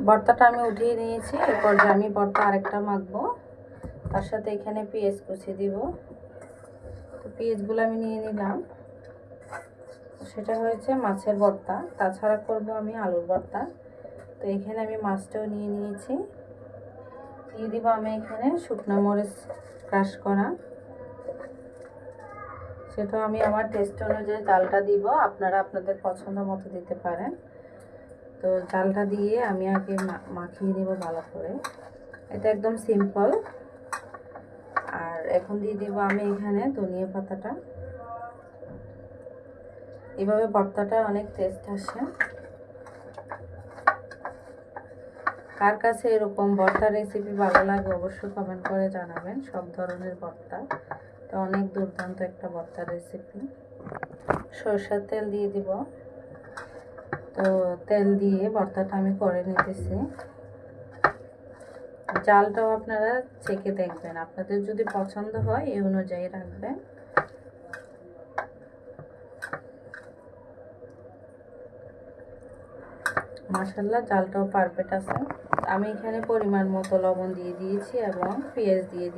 ভর্তাটা আমি উঠিয়ে নিয়েছি। এরপর যে আমি ভর্তা আরেকটা মাখবো, তার সাথে এখানে পেঁয়াজ কুচি দিব। তো পেঁয়াজগুলো আমি নিয়ে নিলাম। সেটা হয়েছে মাছের ভর্তা, তাছাড়া করব আমি আলুর ভর্তা। তো এখানে আমি মাছটাও নিয়ে নিয়েছি। দিয়ে দিব আমি এখানে শুকনো মরিচ ক্রাশ করা, সেটাও আমি আমার টেস্ট অনুযায়ী জালটা দিব, আপনারা আপনাদের পছন্দ মতো দিতে পারেন। তো জালটা দিয়ে আমি আগে মাখিয়ে নিব ভালো করে। এটা একদম সিম্পল। আর এখন দিয়ে দিব আমি এখানে ধনিয়া পাতাটা। এভাবে ভর্তাটা অনেক টেস্ট আসে। কার কাছে এরকম ভর্তা রেসিপি ভালো লাগে অবশ্যই কমেন্ট করে জানাবেন। সব ধরনের ভর্তা, তো অনেক দুর্দান্ত একটা ভর্তার রেসিপি। সরষের তেল দিয়ে দিব। তো তেল দিয়ে ভর্তাটা আমি করে নিতেছি। জালটাও আপনারা চেখে দেখবেন, আপনাদের যদি পছন্দ হয় এই অনুযায়ী রাখবেন। মাশাআল্লাহ জালটাও পারফেক্ট আছে। আমি এখানে পরিমাণ মতো লবণ দিয়ে দিয়েছি এবং পেঁয়াজ দিয়ে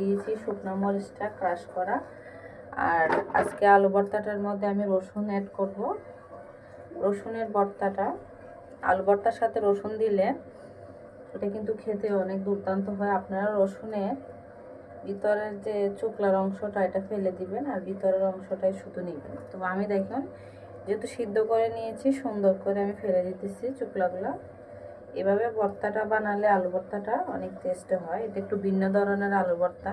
দিয়েছি শুকনো মরিচটা ক্রাশ করা। আর আজকে আলু ভর্তাটার মধ্যে আমি রসুন অ্যাড করব। রসুনের ভর্তাটা, আলু ভর্তার সাথে রসুন দিলে এটা কিন্তু খেতে অনেক দুর্দান্ত হয়। আপনারা রসুনের ভিতরের যে চোকলার অংশটা এটা ফেলে দিবেন, আর ভিতরের অংশটাই শুধু নেবেন। তো আমি দেখুন যেহেতু সিদ্ধ করে নিয়েছি, সুন্দর করে আমি ফেলে দিতেছি চোকলাগুলো। এভাবে ভর্তাটা বানালে আলু ভর্তাটা অনেক টেস্ট হয়। এটা একটু ভিন্ন ধরনের আলু ভর্তা।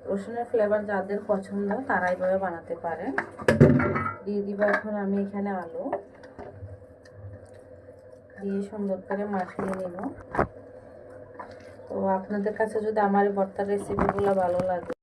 রসুনের ফ্লেভার যাদের পছন্দ তারা এইভাবে বানাতে পারেন। দিয়ে দিব এখন আমি এখানে আলু দিয়ে সুন্দর করে মাখিয়ে নেব। তো আপনাদের কাছে যদি আমার এই ভর্তার রেসিপিগুলো ভালো লাগে